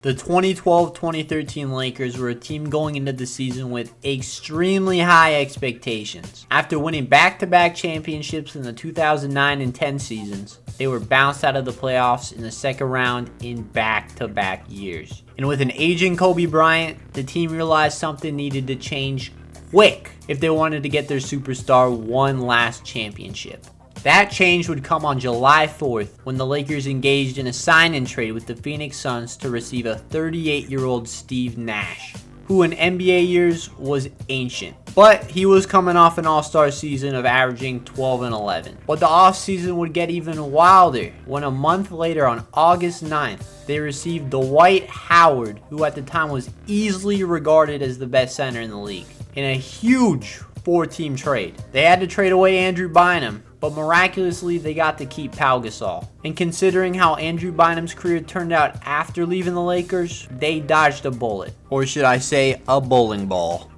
The 2012-2013 Lakers were a team going into the season with extremely high expectations. After winning back-to-back championships in the 2009 and 10 seasons, they were bounced out of the playoffs in the second round in back-to-back years. And with an aging Kobe Bryant, the team realized something needed to change quick if they wanted to get their superstar one last championship. That change would come on July 4th when the Lakers engaged in a sign-and trade with the Phoenix Suns to receive a 38-year-old Steve Nash, who in NBA years was ancient. But he was coming off an all-star season of averaging 12 and 11. But the offseason would get even wilder when a month later on August 9th, they received Dwight Howard, who at the time was easily regarded as the best center in the league, in a huge 4-team trade. They had to trade away Andrew Bynum, but miraculously they got to keep Pau Gasol. And considering how Andrew Bynum's career turned out after leaving the Lakers, they dodged a bullet. Or should I say, a bowling ball.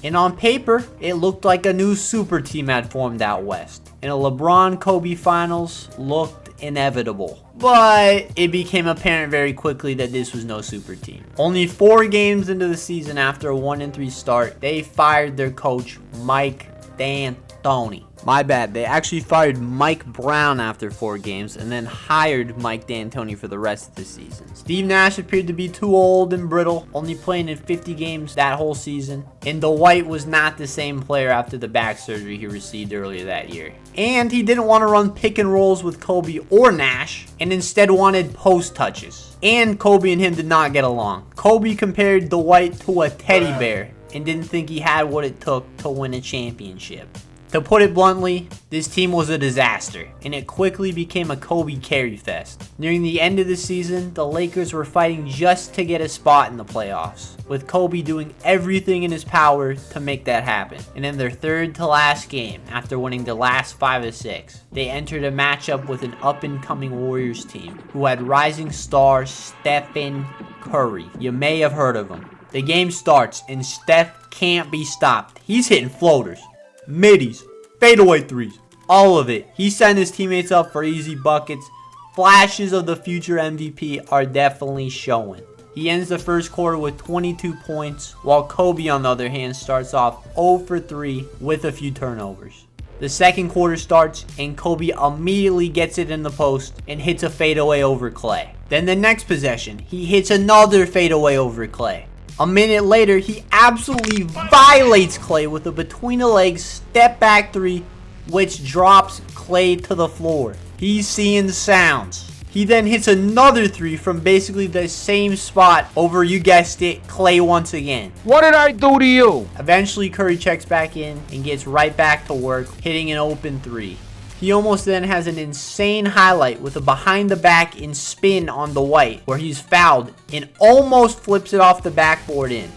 And on paper, it looked like a new super team had formed out west. And a LeBron-Kobe finals looked inevitable. But it became apparent very quickly that this was no super team. Only 4 games into the season after a 1-3 start, they fired their coach, Mike D'Antoni. My bad, they actually fired Mike Brown after 4 games and then hired Mike D'Antoni for the rest of the season. Steve Nash appeared to be too old and brittle, only playing in 50 games that whole season. And Dwight was not the same player after the back surgery he received earlier that year. And he didn't want to run pick and rolls with Kobe or Nash, and instead wanted post touches. And Kobe and him did not get along. Kobe compared Dwight to a teddy bear and didn't think he had what it took to win a championship. To put it bluntly, this team was a disaster, and it quickly became a Kobe carry fest. Nearing the end of the season, the Lakers were fighting just to get a spot in the playoffs, with Kobe doing everything in his power to make that happen. And in their third to last game, after winning the last 5 of 6, they entered a matchup with an up-and-coming Warriors team who had rising star Stephen Curry. You may have heard of him. The game starts, and Steph can't be stopped. He's hitting floaters, middies, fadeaway threes, all of it. He sent his teammates up for easy buckets. Flashes of the future MVP are definitely showing. He ends the first quarter with 22 points, while Kobe, on the other hand, starts off 0 for 3 with a few turnovers. The second quarter starts, and Kobe immediately gets it in the post and hits a fadeaway over Klay. Then the next possession, he hits another fadeaway over Klay. A minute later, he absolutely violates Klay with a between-the-legs step-back 3, which drops Klay to the floor. He's seeing sounds. He then hits another 3 from basically the same spot over, you guessed it, Klay once again. What did I do to you? Eventually, Curry checks back in and gets right back to work, hitting an open 3. He almost then has an insane highlight with a behind the back and spin on Dwight, where he's fouled and almost flips it off the backboard in.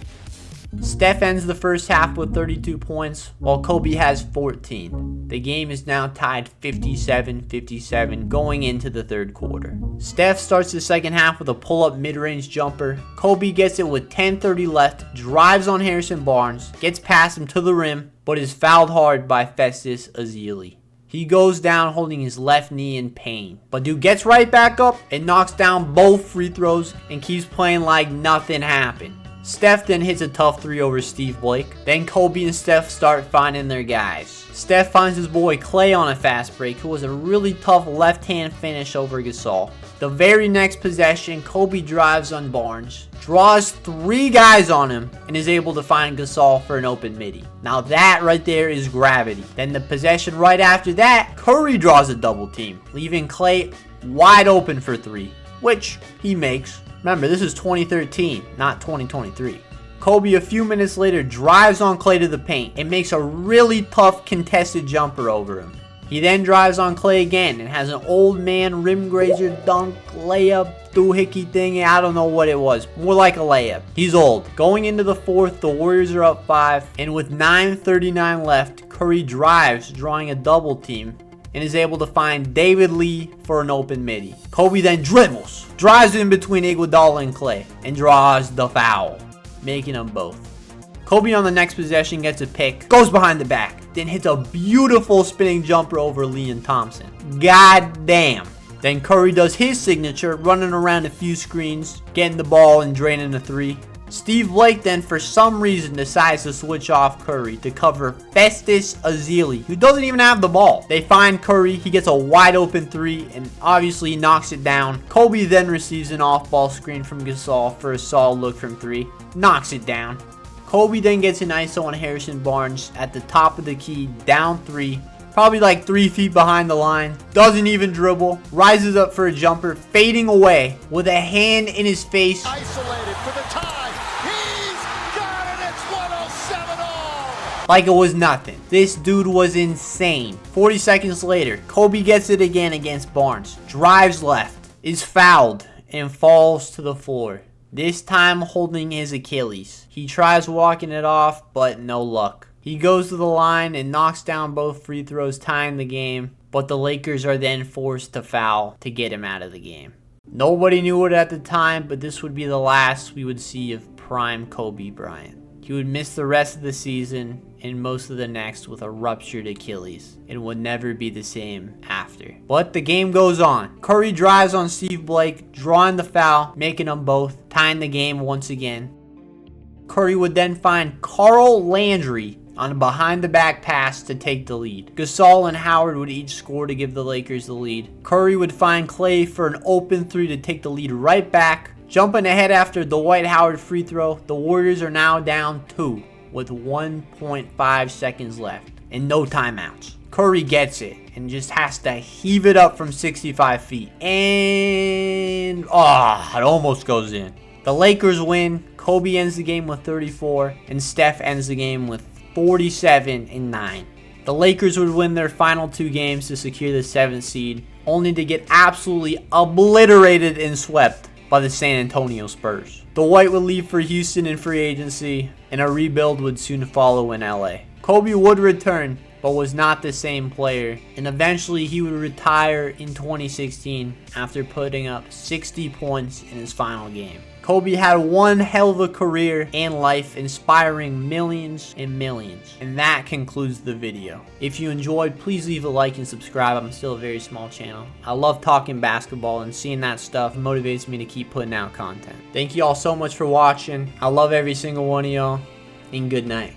Steph ends the first half with 32 points, while Kobe has 14. The game is now tied 57-57 going into the third quarter. Steph starts the second half with a pull-up mid-range jumper. Kobe gets it with 10:30 left, drives on Harrison Barnes, gets past him to the rim, but is fouled hard by Festus Ezeli. He goes down holding his left knee in pain. But dude gets right back up and knocks down both free throws and keeps playing like nothing happened. Steph then hits a tough 3 over Steve Blake. Then Kobe and Steph start finding their guys. Steph finds his boy Klay on a fast break, who was a really tough left-hand finish over Gasol. The very next possession, Kobe drives on Barnes, draws 3 guys on him, and is able to find Gasol for an open midi. Now that right there is gravity. Then the possession right after that, Curry draws a double team, leaving Klay wide open for 3, which he makes. Remember, this is 2013, not 2023. Kobe, a few minutes later, drives on Klay to the paint and makes a really tough contested jumper over him. He then drives on Klay again and has an old man rim grazer dunk layup doohickey thing. I don't know what it was. More like a layup. He's old. Going into the fourth, the Warriors are up 5, and with 9:39 left, Curry drives, drawing a double team, and is able to find David Lee for an open midi. Kobe then dribbles, drives in between Iguodala and Klay, and draws the foul, making them both. Kobe on the next possession gets a pick, goes behind the back, then hits a beautiful spinning jumper over Lee and Thompson. God damn. Then Curry does his signature, running around a few screens, getting the ball and draining a three. Steve Blake then, for some reason, decides to switch off Curry to cover Festus Ezeli, who doesn't even have the ball. They find Curry, he gets a wide open three, and obviously knocks it down. Kobe then receives an off-ball screen from Gasol for a solid look from three, knocks it down. Kobe then gets an ISO on Harrison Barnes at the top of the key, down three, probably like 3 feet behind the line, doesn't even dribble, rises up for a jumper, fading away with a hand in his face. Isolated for the tie. Like it was nothing. This dude was insane. 40 seconds later, Kobe gets it again against Barnes. Drives left, is fouled, and falls to the floor. This time holding his Achilles. He tries walking it off, but no luck. He goes to the line and knocks down both free throws, tying the game. But the Lakers are then forced to foul to get him out of the game. Nobody knew it at the time, but this would be the last we would see of prime Kobe Bryant. He would miss the rest of the season and most of the next with a ruptured Achilles and would never be the same after. But the game goes on. Curry drives on Steve Blake, drawing the foul, making them both, tying the game once again. Curry would then find Carl Landry on a behind-the-back pass to take the lead. Gasol and Howard would each score to give the Lakers the lead. Curry would find Klay for an open three to take the lead right back. Jumping ahead after the Dwight Howard free throw, the Warriors are now down 2 with 1.5 seconds left and no timeouts. Curry gets it and just has to heave it up from 65 feet. And it almost goes in. The Lakers win. Kobe ends the game with 34 and Steph ends the game with 47 and 9. The Lakers would win their final 2 games to secure the 7th seed, only to get absolutely obliterated and swept by the San Antonio Spurs. Dwight would leave for Houston in free agency, and a rebuild would soon follow in LA. Kobe would return, but was not the same player, and eventually he would retire in 2016 after putting up 60 points in his final game. Kobe had one hell of a career and life, inspiring millions and millions. And that concludes the video. If you enjoyed, please leave a like and subscribe. I'm still a very small channel. I love talking basketball, and seeing that stuff motivates me to keep putting out content. Thank you all so much for watching. I love every single one of y'all, and good night.